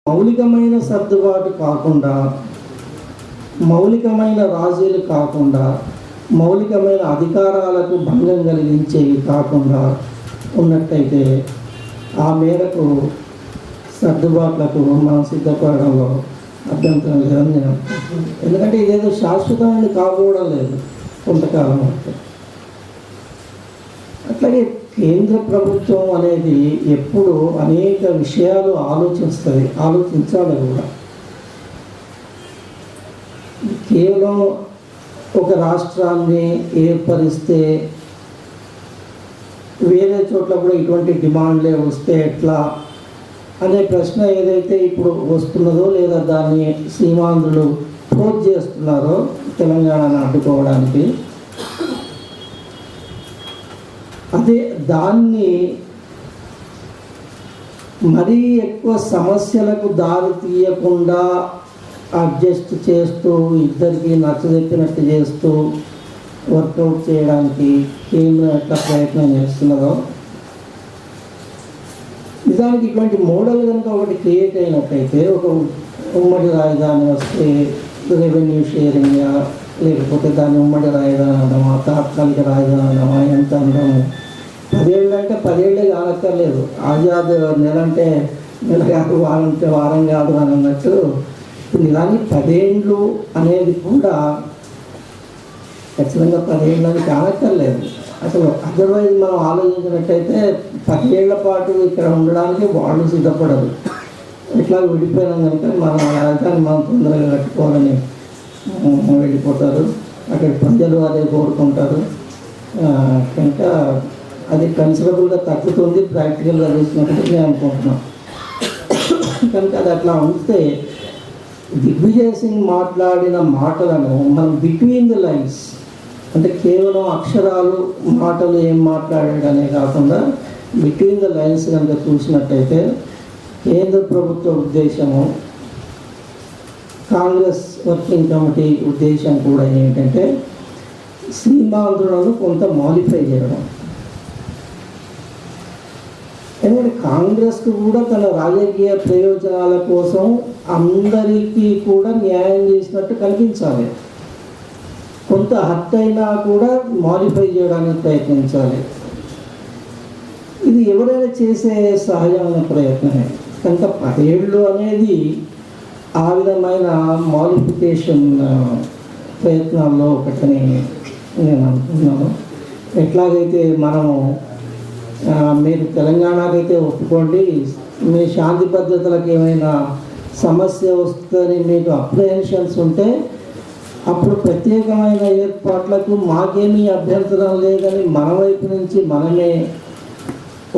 మౌలికమైన సర్దుబాటు కాకుండా, మౌలికమైన రాజీలు కాకుండా, మౌలికమైన అధికారాలకు భంగం కలిగించేవి కాకుండా ఉన్నట్టయితే ఆ మేరకు సర్దుబాట్లకు మనం సిద్ధపడడంలో అభ్యంతరం లేదని నేను అనుకుంటున్నాను. ఎందుకంటే ఇదేదో శాశ్వతమైనది కాకపోవడం లేదు కొంతకాలం వరకు. అట్లాగే కేంద్ర ప్రభుత్వం అనేది ఎప్పుడు అనేక విషయాలు ఆలోచించాలి కూడా. కేవలం ఒక రాష్ట్రాన్ని ఏర్పరిస్తే వేరే చోట్ల కూడా ఇటువంటి డిమాండ్లే వస్తే ఎట్లా అనే ప్రశ్న ఏదైతే ఇప్పుడు వస్తున్నదో, లేదా దాన్ని సీమాంధ్రులు పోజ్ చేస్తున్నారో తెలంగాణను అడ్డుకోవడానికి, అదే దాన్ని మరీ ఎక్కువ సమస్యలకు దారి తీయకుండా అడ్జస్ట్ చేస్తూ, ఇద్దరికి నచ్చజెప్పినట్టు చేస్తూ వర్కౌట్ చేయడానికి కేంద్రం ఎట్లా ప్రయత్నం చేస్తున్నదో, నిజానికి ఇటువంటి మోడల్ కనుక ఒకటి క్రియేట్ అయినట్టయితే, ఒక ఉమ్మడి రాజధాని వస్తే రెవెన్యూ షేరింగ్, లేకపోతే దాన్ని ఉమ్మడి రాజధాని అనడమా, తాత్కాలిక రాజధాని అనడమా, ఎంత అనడము, 10 ఏళ్ళు అంటే 10 ఏళ్ళే కానక్కర్లేదు. ఆజాద్ నెల అంటే నెల కాదు, వారం అంటే వారం కాదు అని అన్నట్టు నిజానికి 10 ఏళ్ళు అనేది కూడా ఖచ్చితంగా 10 ఏళ్ళు అని కానక్కర్లేదు. అసలు అదర్వైజ్ మనం ఆలోచించినట్టయితే 10 ఏళ్ల పాటు ఇక్కడ ఉండడానికి వాళ్ళు సిద్ధపడరు. ఇట్లా విడిపోయినాం కనుక మన రాజధాని మనం తొందరగా కట్టుకోవాలని వెళ్ళిపోతారు. అక్కడ ప్రజలు అదే కోరుకుంటారు కనుక అది కన్సిడరబుల్గా తగ్గుతుంది ప్రాక్టికల్గా చూసినట్టు నేను అనుకుంటున్నాను. కనుక అది అట్లా ఉంటే దిగ్విజయ్ సింగ్ మాట్లాడిన మాటలను మనం బిట్వీన్ ది లైన్స్, అంటే కేవలం అక్షరాలు మాటలు ఏం మాట్లాడాడనే కాకుండా బిట్వీన్ ద లైన్స్ కనుక చూసినట్టయితే కేంద్ర ప్రభుత్వ ఉద్దేశము, కాంగ్రెస్ వర్కింగ్ కమిటీ ఉద్దేశం కూడా ఏంటంటే సీమాంధ్రులను కొంత మాడిఫై చేయడం. ఎందుకంటే కాంగ్రెస్కు కూడా తన రాజకీయ ప్రయోజనాల కోసం అందరికీ కూడా న్యాయం చేసినట్టు కనిపించాలి. కొంత హర్ట్ అయినా కూడా మాడిఫై చేయడానికి ప్రయత్నించాలి. ఇది ఎవరైనా చేసే సహజమైన ప్రయత్నమే. కనుక 10 ఏళ్ళు అనేది ఆ విధమైన మాడిఫికేషన్ ప్రయత్నాల్లో ఒకటని నేను అనుకున్నాను. ఎట్లాగైతే మనము మీరు తెలంగాణకైతే ఒప్పుకోండి, మీ శాంతి భద్రతలకు ఏమైనా సమస్య వస్తుందని మీకు అప్రిహెన్షన్స్ ఉంటే అప్పుడు ప్రత్యేకమైన ఏర్పాట్లకు మాకేమీ అభ్యంతరం లేదని మన వైపు నుంచి మనమే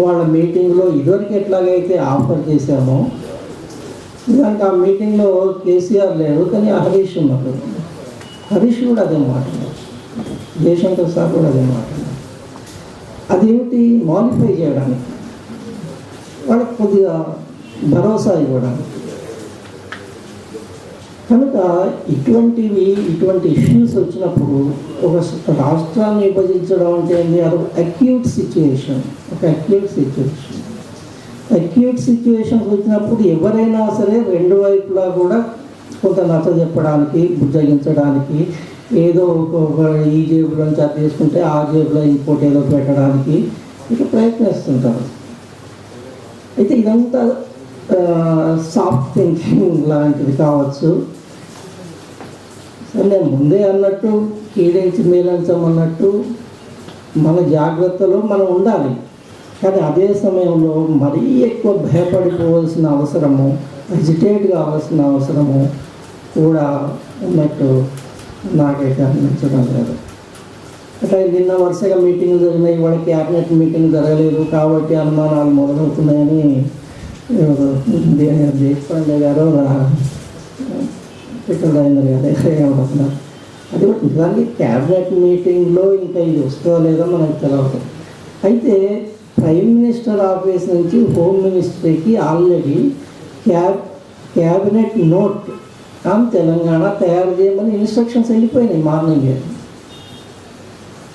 వాళ్ళ మీటింగ్లో ఇదివరకు ఎట్లాగైతే ఆఫర్ చేశామో, ఇలాంటి ఆ మీటింగ్లో కేసీఆర్ లేరు కానీ హరీష్ ఉన్నారు. హరీష్ కూడా అదే మాట్లాడారు, జయశంకర్ సార్ కూడా అదే మాట్లాడారు. అదేమిటి మాడిఫై చేయడానికి, వాళ్ళకి కొద్దిగా భరోసా ఇవ్వడానికి. కనుక ఇటువంటి ఇష్యూస్ వచ్చినప్పుడు ఒక రాష్ట్రాన్ని విభజించడం అంటే అది అక్యూట్ సిచ్యువేషన్. అక్యూట్ సిచ్యువేషన్స్ వచ్చినప్పుడు ఎవరైనా సరే రెండు వైపులా కూడా కొంత నచ్చ చెప్పడానికి, బుజ్జగించడానికి, ఏదో ఒక ఈ జేబులోంచి అది తీసుకుంటే ఆ జేబులో ఇంకోటి ఏదో పెట్టడానికి ఇక ప్రయత్నిస్తుంటారు. అయితే ఇదంతా సాఫ్ట్ థింకింగ్ లాంటిది కావచ్చు. సరే, నేను ముందే అన్నట్టు కీడించి మేలంచమన్నట్టు మన జాగ్రత్తలో మనం ఉండాలి. కానీ అదే సమయంలో మరీ ఎక్కువ భయపడిపోవాల్సిన అవసరము, హెజిటేట్ కావాల్సిన అవసరము కూడా ఉన్నట్టు నాకైతే అనిపించడం లేదు. అంటే నిన్న వరుసగా మీటింగ్లు జరిగినాయి, ఇవాళ క్యాబినెట్ మీటింగ్ జరగలేదు కాబట్టి అనుమానాలు మొదలవుతున్నాయని దేశపాండే గారు రాజేంద్ర గారు ఏమవుతున్నారు. అది నిజానికి క్యాబినెట్ మీటింగ్లో ఇంకా ఇది వస్తుందో లేదో మనకు తెలియదు. అయితే ప్రైమ్ మినిస్టర్ ఆఫీస్ నుంచి హోమ్ మినిస్ట్రీకి already cabinet note on Telangana తయారు చేయమని ఇన్స్ట్రక్షన్స్ వెళ్ళిపోయినాయి మార్నింగే.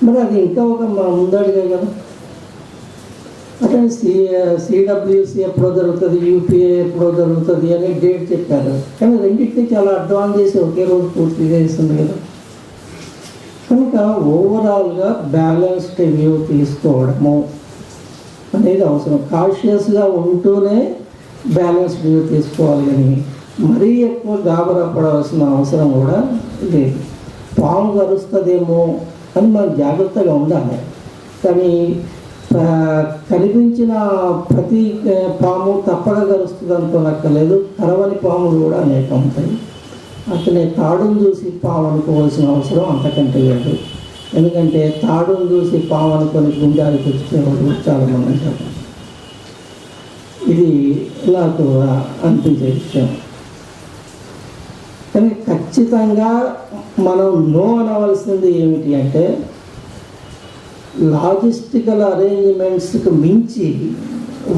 మరి అది ఇంకా ఒక ముందడిగే కదా. అదే సిడబ్ల్యూసి ఎప్పుడో జరుగుతుంది, యూపీఏ ఎప్పుడో జరుగుతుంది అని డేట్ చెప్పారు. కానీ రెండింటినీ చాలా అడ్వాన్స్ చేసి ఒకే రోజు పూర్తి చేస్తుంది కదా. కనుక ఓవరాల్గా బ్యాలెన్స్డ్ వ్యూ తీసుకోవడము అనేది అవసరం. కాన్షియస్గా ఉంటూనే బ్యాలెన్స్డ్ వ్యూ తీసుకోవాలి, కానీ మరీ ఎక్కువ గాబరా పడవలసిన అవసరం కూడా లేదు. పాము కరుస్తుందేమో అని మనం జాగ్రత్తగా ఉండాలి, కానీ కనిపించిన ప్రతి పాము తప్పక కలుస్తుంది అనుకోనక్కర్లేదు. కరవని పాములు కూడా అనేకం ఉంటాయి. అతనే తాడును చూసి పాము అనుకోవాల్సిన అవసరం అంతకంటే లేదు. ఎందుకంటే తాడును చూసి పాము అనుకొని గుండాలు తెచ్చుకునేవాడు చాలామంది అంటారు. ఇది నాకు అనిపించే విషయం. కానీ ఖచ్చితంగా మనం నో అనవలసింది ఏమిటి అంటే, లాజిస్టికల్ అరేంజ్మెంట్స్కి మించి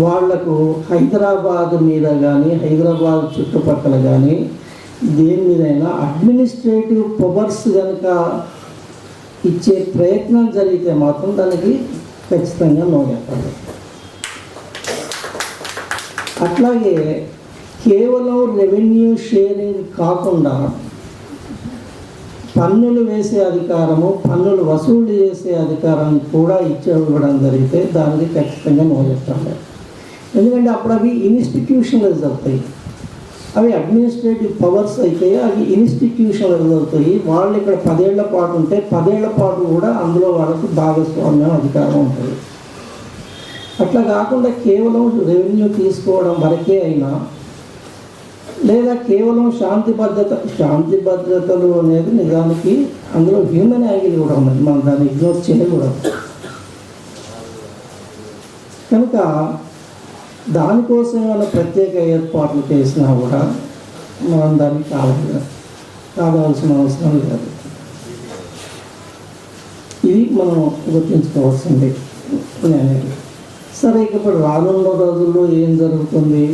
వాళ్లకు హైదరాబాద్ మీద కానీ హైదరాబాద్ చుట్టుపక్కల కానీ దేని మీదైనా అడ్మినిస్ట్రేటివ్ పవర్స్ కనుక ఇచ్చే ప్రయత్నం జరిగితే మాత్రం దానికి ఖచ్చితంగా నో చెప్పాలి. అట్లాగే కేవలం రెవెన్యూ షేరింగ్ కాకుండా పన్నులు వేసే అధికారము, పన్నులు వసూలు చేసే అధికారం కూడా ఇవ్వడం జరిగితే దానికి ఖచ్చితంగా నో చెప్పాలి. ఎందుకంటే అప్పుడు అవి ఇన్స్టిట్యూషనలైజ్ అవుతాయి. అవి అడ్మినిస్ట్రేటివ్ పవర్స్ అయితే అవి ఇన్స్టిట్యూషనలైజ్ అవుతాయి. వాళ్ళు ఇక్కడ 10 ఏళ్ల పాటు ఉంటే 10 ఏళ్ల పాటు కూడా అందులో వాళ్ళకు భాగస్వామ్యం అధికారం ఉంటుంది. అట్లా కాకుండా కేవలం రెవెన్యూ తీసుకోవడం వరకే అయినా, లేదా కేవలం శాంతి భద్రతలు అనేది నిజానికి అందులో హ్యూమన్ యాంగిల్ కూడా ఉన్నది, మనం దాన్ని ఇగ్నోర్ చేయకూడదు. కనుక దానికోసం ఏమైనా ప్రత్యేక ఏర్పాట్లు చేసినా కూడా మనం దాన్ని కావాల్సిన అవసరం లేదు. ఇది మనం గుర్తించుకోవాల్సింది అనేది. సరే, ఇప్పుడు రానున్న రోజుల్లో ఏం జరుగుతుంది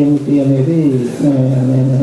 ఏమిటి అనేది నేను